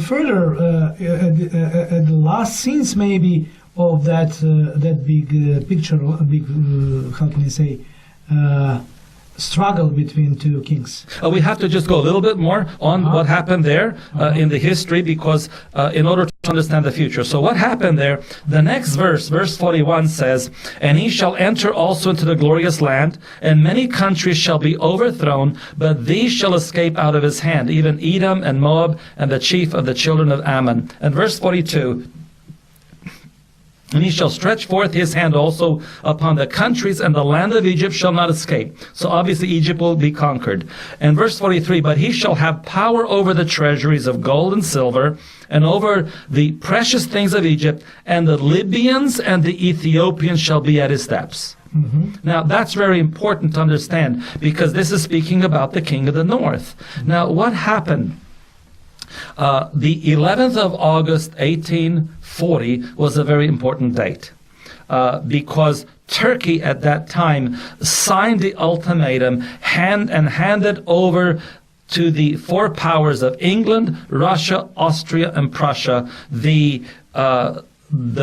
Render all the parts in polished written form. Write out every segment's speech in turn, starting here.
further, at the last scenes maybe of that big picture, how can I say, struggle between two kings. We have to just go a little bit more on what happened there in the history, because in order to understand the future. So what happened there, the next verse, verse 41 says, "And he shall enter also into the glorious land, and many countries shall be overthrown, but these shall escape out of his hand, even Edom and Moab and the chief of the children of Ammon." And verse 42, "And he shall stretch forth his hand also upon the countries, and the land of Egypt shall not escape." So obviously Egypt will be conquered. And verse 43, "But he shall have power over the treasuries of gold and silver, and over the precious things of Egypt, and the Libyans and the Ethiopians shall be at his steps." Now that's very important to understand, because this is speaking about the king of the north. Now what happened? The 11th of August, 1840 was a very important date, because Turkey at that time signed the ultimatum and handed over to the four powers of England, Russia, Austria, and Prussia the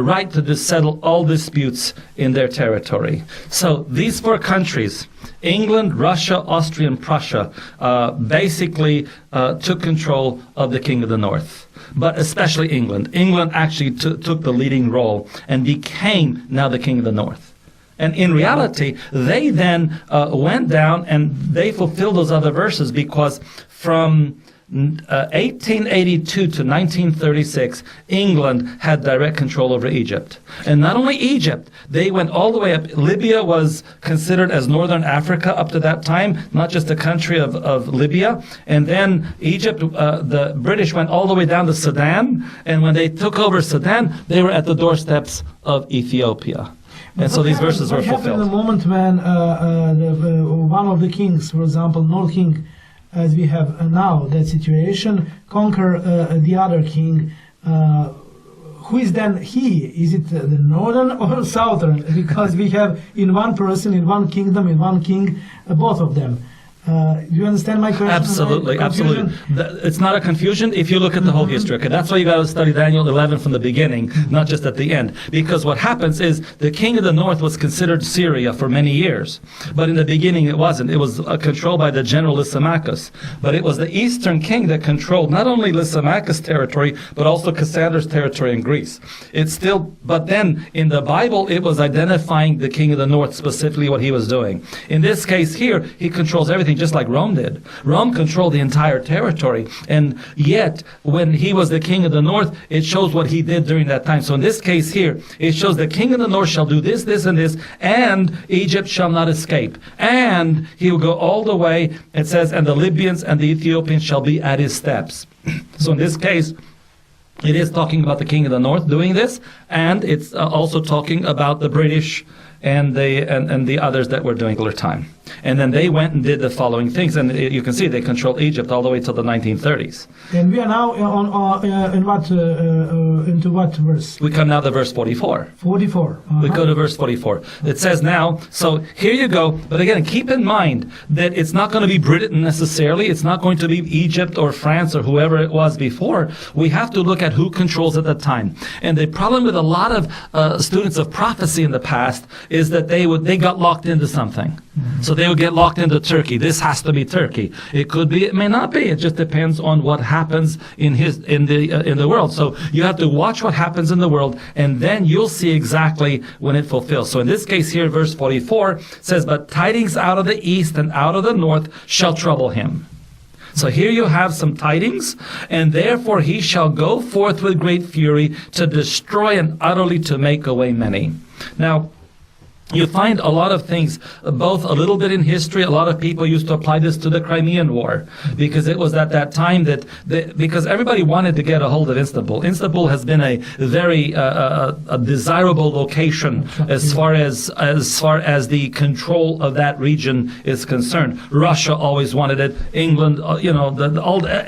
right to settle all disputes in their territory. So these four countries, England, Russia, Austria, and Prussia, basically took control of the king of the north. But especially England. England actually took the leading role and became now the king of the north. And in reality, they then went down and they fulfilled those other verses, because from 1882 to 1936, England had direct control over Egypt. And not only Egypt, they went all the way up. Libya was considered as northern Africa up to that time, not just a country of Libya. And then Egypt, the British went all the way down to Sudan. And when they took over Sudan, they were at the doorsteps of Ethiopia. And so these verses were fulfilled. What happened in the moment when one of the kings, for example, North King, as we have now, that situation, conquer the other king? Who is then he? Is it the northern or southern? Because we have in one person, in one kingdom, in one king, both of them. Do you understand my question? Absolutely, absolutely. It's not a confusion if you look at the whole history. Okay, that's why you got to study Daniel 11 from the beginning, not just at the end. Because what happens is the king of the north was considered Syria for many years, but in the beginning it wasn't. It was controlled by the general Lysimachus. But it was the eastern king that controlled not only Lysimachus' territory, but also Cassandra's territory in Greece. But then in the Bible, it was identifying the king of the north, specifically what he was doing. In this case here, he controls everything, just like Rome did. Rome controlled the entire territory, and yet when he was the king of the north, it shows what he did during that time. So in this case here, it shows the king of the north shall do this, this, and this, and Egypt shall not escape. And he will go all the way, it says, and the Libyans and the Ethiopians shall be at his steps. So in this case, it is talking about the king of the north doing this, and it's also talking about the British and the others that were doing it all the time. And then they went and did the following things, and you can see they controlled Egypt all the way till the 1930s. And we are now into what verse? We come now to verse 44. 44. We go to verse 44. It says now, so here you go, but again, keep in mind that it's not going to be Britain necessarily, it's not going to be Egypt or France or whoever it was before. We have to look at who controls at the time. And the problem with a lot of students of prophecy in the past is that they got locked into something. So they would get locked into Turkey. This has to be Turkey. It could be, it may not be. It just depends on what happens in the world. So you have to watch what happens in the world, and then you'll see exactly when it fulfills. So in this case here, verse 44 says, "But tidings out of the east and out of the north shall trouble him." So here you have some tidings, and therefore he shall go forth with great fury to destroy and utterly to make away many. Now, you find a lot of things, both a little bit in history. A lot of people used to apply this to the Crimean War, because it was at that time because everybody wanted to get a hold of Istanbul. Istanbul has been a very a desirable location as far as the control of that region is concerned. Russia always wanted it. England,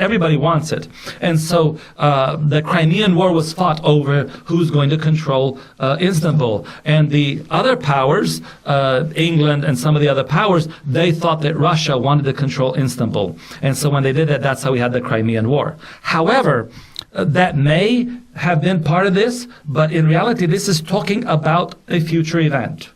everybody wants it. And so the Crimean War was fought over who's going to control Istanbul, and the other powers, England and some of the other powers, they thought that Russia wanted to control Istanbul. And so when they did that, that's how we had the Crimean War. However, that may have been part of this, but in reality, this is talking about a future event.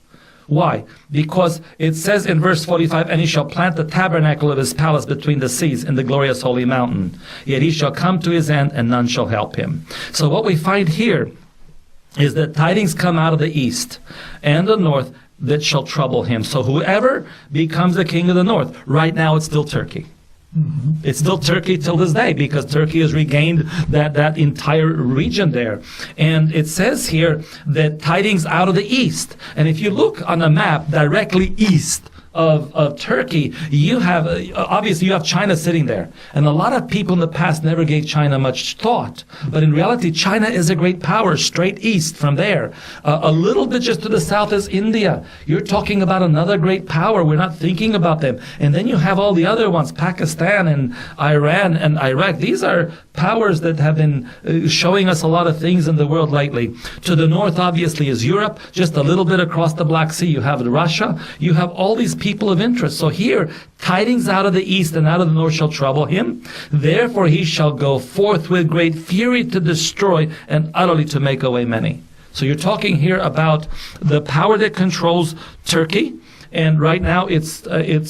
Why? Because it says in verse 45, and he shall plant the tabernacle of his palace between the seas in the glorious holy mountain. Yet he shall come to his end, and none shall help him. So what we find here is that tidings come out of the east and the north that shall trouble him. So whoever becomes the king of the north, right now it's still Turkey. Mm-hmm. It's still Turkey till this day, because Turkey has regained that entire region there. And it says here that tidings out of the east. And if you look on a map directly east of Turkey, you have, obviously you have China sitting there. And a lot of people in the past never gave China much thought. But in reality, China is a great power straight east from there. A little bit just to the south is India. You're talking about another great power. We're not thinking about them. And then you have all the other ones, Pakistan and Iran and Iraq. These are powers that have been showing us a lot of things in the world lately. To the north, obviously, is Europe. Just a little bit across the Black Sea, you have Russia. You have all these people of interest. So here, tidings out of the east and out of the north shall trouble him. Therefore he shall go forth with great fury to destroy and utterly to make away many. So you're talking here about the power that controls Turkey. And right now it's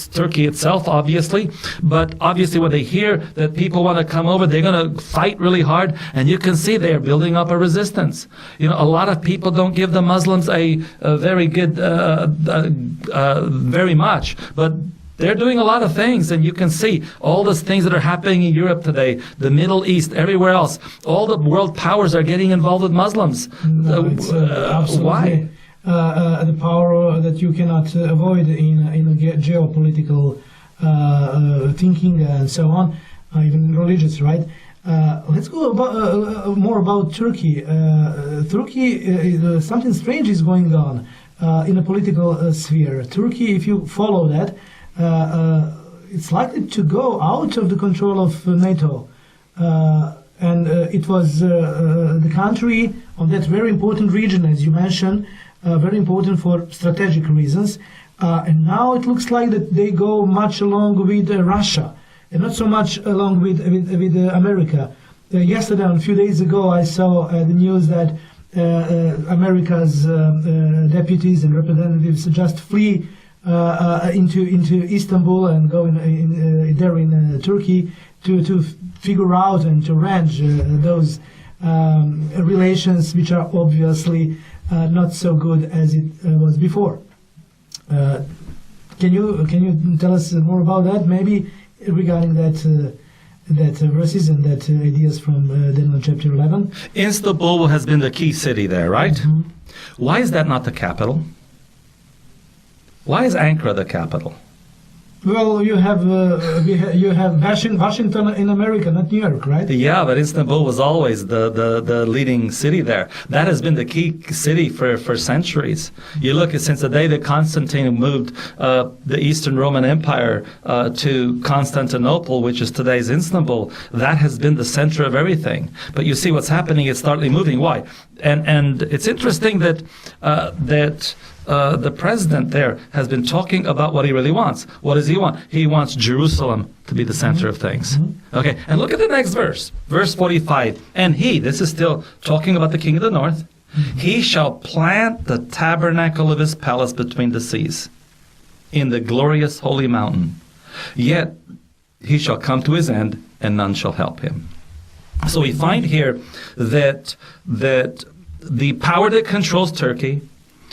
Turkey itself, obviously. But obviously when they hear that people want to come over, they're going to fight really hard. And you can see they're building up a resistance. You know, a lot of people don't give the Muslims a very good, very much. But they're doing a lot of things, and you can see all those things that are happening in Europe today, the Middle East, everywhere else. All the world powers are getting involved with Muslims. No, why? The power that you cannot avoid in geopolitical thinking and so on, even religious, right? Let's go more about Turkey. Turkey, something strange is going on in the political sphere. Turkey, if you follow that, it's likely to go out of the control of NATO. And it was the country on that very important region, as you mentioned, very important for strategic reasons. And now it looks like that they go much along with Russia, and not so much along with America. Yesterday, a few days ago, I saw the news that America's deputies and representatives just flee into Istanbul and go there in Turkey to figure out and to arrange those relations, which are obviously not so good as it was before. Can you tell us more about that, maybe regarding that verses and that ideas from Daniel chapter 11? Istanbul has been the key city there, right? Mm-hmm. Why is that not the capital? Why is Ankara the capital? Well, you have Washington in America, not New York, right? Yeah, but Istanbul was always the leading city there. That has been the key city for centuries. You look at since the day that Constantine moved the Eastern Roman Empire to Constantinople, which is today's Istanbul, that has been the center of everything. But you see what's happening, it's startly moving. Why? And it's interesting that the president there has been talking about what he really wants. What does he want? He wants Jerusalem to be the center of things. Mm-hmm. Okay, and look at the next verse, verse 45. And he, this is still talking about the king of the north, he shall plant the tabernacle of his palace between the seas in the glorious holy mountain. Yet he shall come to his end, and none shall help him. So we find here that the power that controls Turkey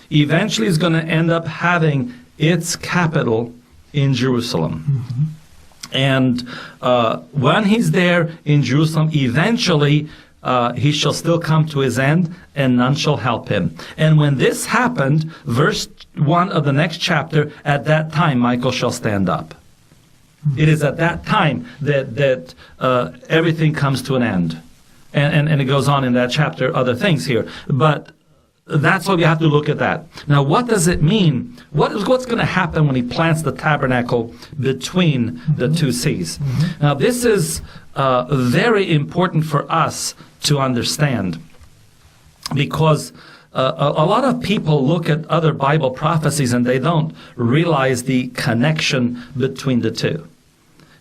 eventually is going to end up having its capital in Jerusalem. Mm-hmm. And when he's there in Jerusalem, eventually he shall still come to his end, and none shall help him. And when this happened, verse 1 of the next chapter, at that time Michael shall stand up. Mm-hmm. It is at that time that everything comes to an end. And it goes on in that chapter, other things here. But that's why we have to look at that. Now, what does it mean? What's going to happen when he plants the tabernacle between the two seas? Mm-hmm. Now, this is very important for us to understand, because a lot of people look at other Bible prophecies and they don't realize the connection between the two.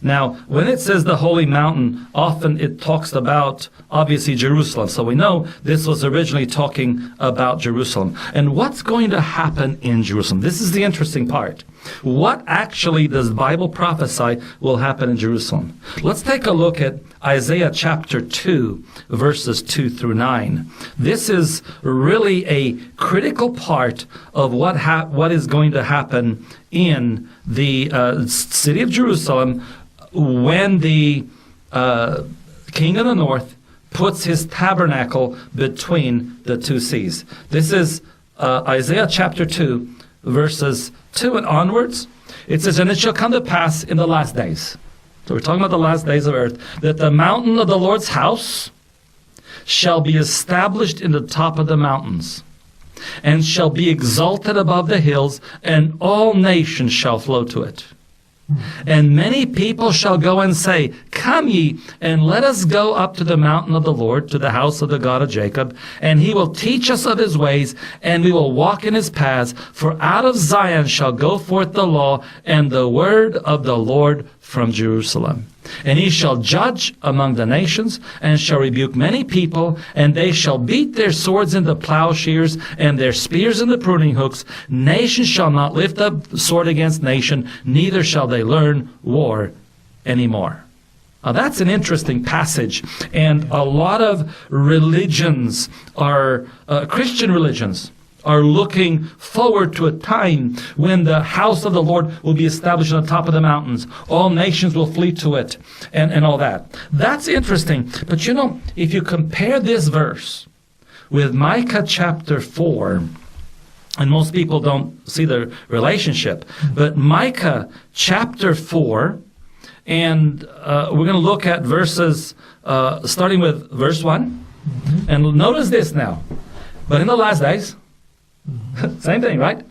Now, when it says the holy mountain, often it talks about, obviously, Jerusalem. So we know this was originally talking about Jerusalem. And what's going to happen in Jerusalem? This is the interesting part. What actually does the Bible prophesy will happen in Jerusalem? Let's take a look at Isaiah chapter 2, verses 2 through 9. This is really a critical part of what is going to happen in the city of Jerusalem when the king of the north puts his tabernacle between the two seas. This is Isaiah chapter 2, verses 2 and onwards. It says, "And it shall come to pass in the last days." So we're talking about the last days of earth, "that the mountain of the Lord's house shall be established in the top of the mountains, and shall be exalted above the hills, and all nations shall flow to it. And many people shall go and say, Come ye, and let us go up to the mountain of the Lord, to the house of the God of Jacob, and he will teach us of his ways, and we will walk in his paths. For out of Zion shall go forth the law, and the word of the Lord from Jerusalem. And he shall judge among the nations, and shall rebuke many people, and they shall beat their swords into plowshares, and their spears into pruning hooks. Nation shall not lift up sword against nation, neither shall they learn war anymore." Now that's an interesting passage, and a lot of religions are, Christian religions, are looking forward to a time when the house of the Lord will be established on the top of the mountains. All nations will flee to it, and all that. That's interesting. But you know, if you compare this verse with Micah chapter 4, and most people don't see the relationship, but Micah chapter 4, and we're going to look at verses, starting with verse 1. And notice this now. "But in the last days," same thing, right?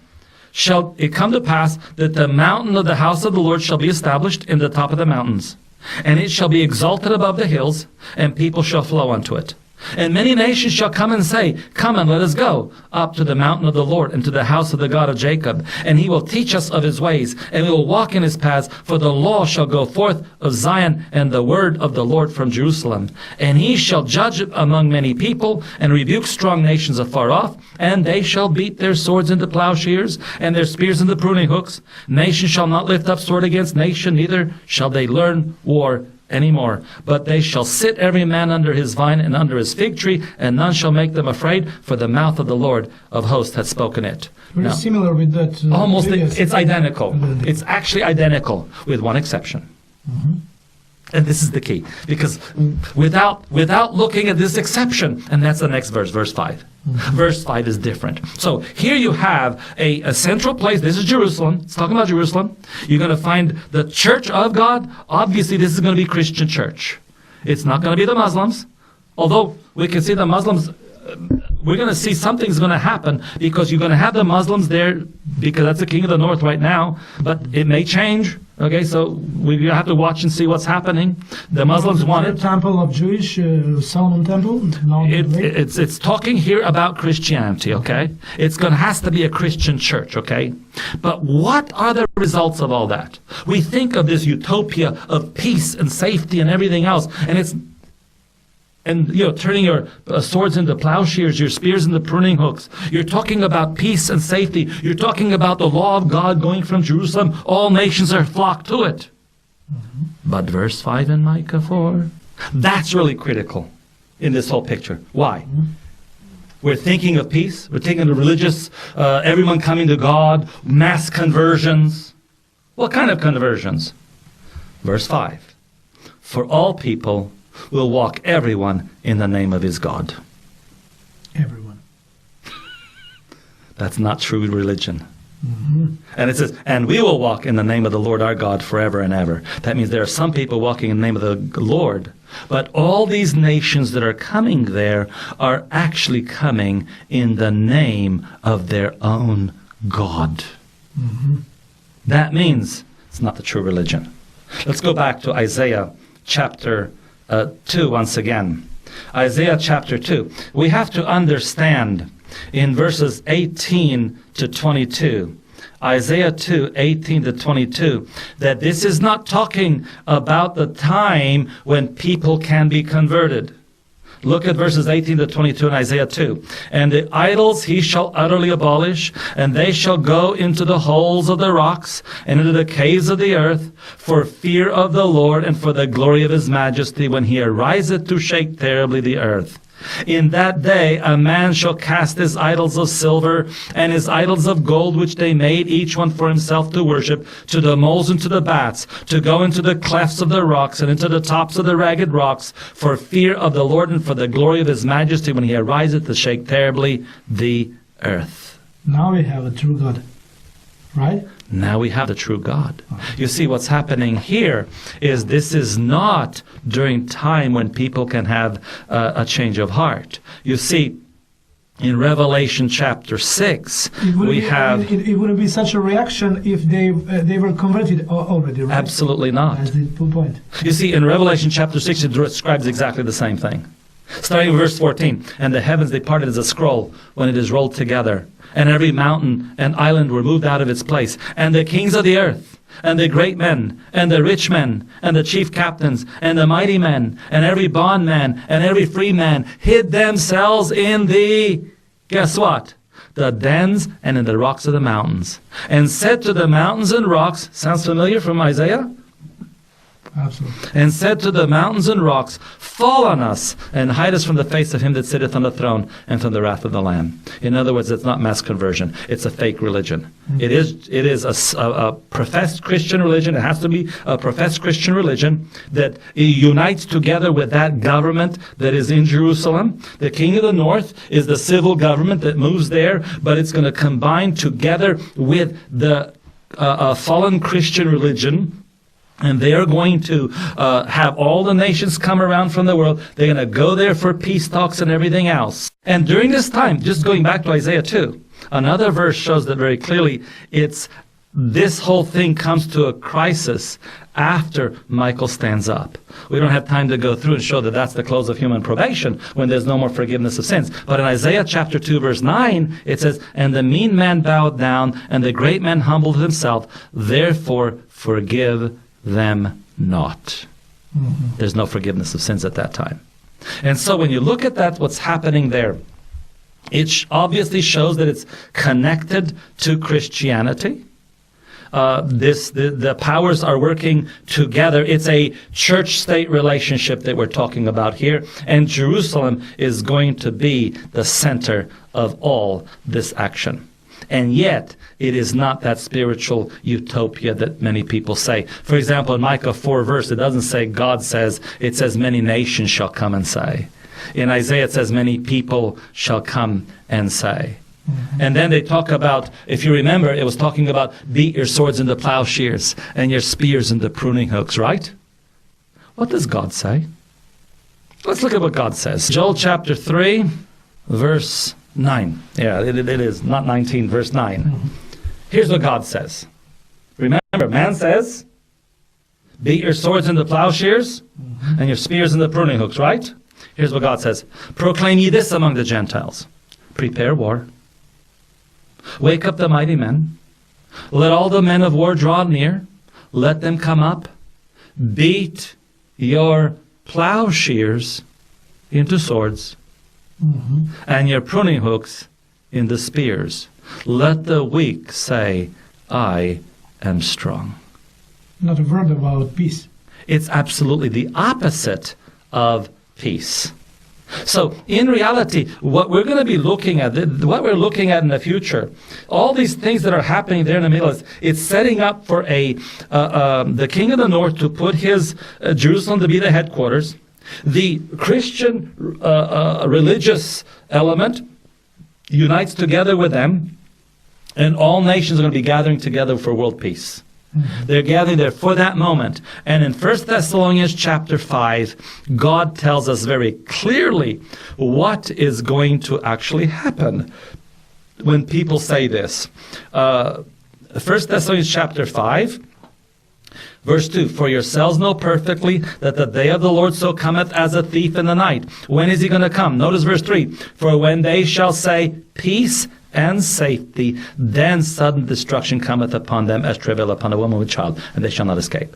"Shall it come to pass that the mountain of the house of the Lord shall be established in the top of the mountains, and it shall be exalted above the hills, and people shall flow unto it. And many nations shall come and say, Come and let us go up to the mountain of the Lord, and to the house of the God of Jacob. And he will teach us of his ways, and we will walk in his paths. For the law shall go forth of Zion, and the word of the Lord from Jerusalem. And he shall judge among many people, and rebuke strong nations afar off. And they shall beat their swords into plowshares, and their spears into pruning hooks. Nation shall not lift up sword against nation, neither shall they learn war anymore. But they shall sit every man under his vine and under his fig tree, and none shall make them afraid, for the mouth of the Lord of hosts hath spoken it." Very similar with that. Almost, it's identical. It's actually identical, with one exception. And this is the key, because without looking at this exception, and that's the next verse, verse 5. Verse 5 is different. So here you have a central place. This is Jerusalem. It's talking about Jerusalem. You're going to find the church of God. Obviously, this is going to be Christian church. It's not going to be the Muslims. Although we can see the Muslims, we're going to see something's going to happen, because you're going to have the Muslims there, because that's the king of the north right now. But it may change. Okay, so we have to watch and see what's happening. The Muslims want it. Temple of Jewish, Solomon Temple. It's talking here about Christianity. Okay, has to be a Christian church. Okay, but what are the results of all that? We think of this utopia of peace and safety and everything else, and turning your swords into plowshares, your spears into pruning hooks. You're talking about peace and safety. You're talking about the law of God going from Jerusalem. All nations are flocked to it. But verse 5 in Micah 4, that's really critical in this whole picture. Why? We're thinking of peace. We're thinking of religious, everyone coming to God, mass conversions. What kind of conversions? Verse 5, "For all people will walk everyone in the name of his God." Everyone. That's not true religion. And it says, "And we will walk in the name of the Lord our God forever and ever." That means there are some people walking in the name of the Lord, but all these nations that are coming there are actually coming in the name of their own God. That means it's not the true religion. Let's go back to Isaiah chapter 2 once again. Isaiah chapter 2. We have to understand in verses 18 to 22 Isaiah 2, 18 to 22, that this is not talking about the time when people can be converted. Look at verses 18 to 22 in Isaiah 2. And the idols he shall utterly abolish, and they shall go into the holes of the rocks, and into the caves of the earth, for fear of the Lord, and for the glory of his majesty, when he ariseth to shake terribly the earth. In that day a man shall cast his idols of silver and his idols of gold, which they made each one for himself to worship, to the moles and to the bats, to go into the clefts of the rocks and into the tops of the ragged rocks, for fear of the Lord and for the glory of his majesty, when he ariseth to shake terribly the earth. Now we have a true God, right? Now we have the true God. You see, what's happening here is this is not during time when people can have a change of heart. You see, in Revelation chapter 6, it wouldn't be such a reaction if they were converted already, right? Absolutely not. That's the point. You see, in Revelation chapter 6, it describes exactly the same thing. Starting with verse 14, and the heavens departed as a scroll when it is rolled together, and every mountain and island were moved out of its place, and the kings of the earth, and the great men, and the rich men, and the chief captains, and the mighty men, and every bondman, and every free man, hid themselves in the, guess what? The dens and in the rocks of the mountains, and said to the mountains and rocks, sounds familiar from Isaiah? Absolutely. And said to the mountains and rocks, fall on us, and hide us from the face of him that sitteth on the throne, and from the wrath of the Lamb. In other words, it's not mass conversion. It's a fake religion. Mm-hmm. It is a professed Christian religion. It has to be a professed Christian religion that unites together with that government that is in Jerusalem. The king of the north is the civil government that moves there, but it's going to combine together with the fallen Christian religion. And they are going to have all the nations come around from the world. They're going to go there for peace talks and everything else. And during this time, just going back to Isaiah 2, another verse shows that very clearly. This whole thing comes to a crisis after Michael stands up. We don't have time to go through and show that that's the close of human probation, when there's no more forgiveness of sins. But in Isaiah chapter 2, verse 9, it says, and the mean man bowed down, and the great man humbled himself. Therefore forgive them not. Mm-hmm. There's no forgiveness of sins at that time. And so when you look at that, what's happening there, it obviously shows that it's connected to Christianity. The powers are working together. It's a church-state relationship that we're talking about here. And Jerusalem is going to be the center of all this action. And yet, it is not that spiritual utopia that many people say. For example, in Micah 4 verse, it doesn't say God says, it says many nations shall come and say. In Isaiah, it says many people shall come and say. Mm-hmm. And then they talk about, if you remember, it was talking about beat your swords into plowshares and your spears into pruning hooks, right? What does God say? Let's look at what God says. Joel chapter 3, verse 9. Yeah, it is, not 19, verse 9. Mm-hmm. Here's what God says. Remember, man says, beat your swords into plowshares and your spears into pruning hooks, right? Here's what God says. Proclaim ye this among the Gentiles. Prepare war. Wake up the mighty men. Let all the men of war draw near. Let them come up. Beat your plowshares into swords. Mm-hmm. And your pruning hooks into spears. Let the weak say, I am strong. Not a word about peace. It's absolutely the opposite of peace. So, in reality, what we're going to be looking at, what we're looking at in the future, all these things that are happening there in the Middle East, it's setting up for the king of the north to put his Jerusalem to be the headquarters. The Christian religious element unites together with them, and all nations are going to be gathering together for world peace. Mm-hmm. They're gathering there for that moment. And in 1 Thessalonians chapter 5, God tells us very clearly what is going to actually happen when people say this. 1 Thessalonians chapter 5, verse 2, for yourselves know perfectly that the day of the Lord so cometh as a thief in the night. When is he going to come? Notice verse 3, for when they shall say peace and safety, then sudden destruction cometh upon them as travail upon a woman with child, and they shall not escape.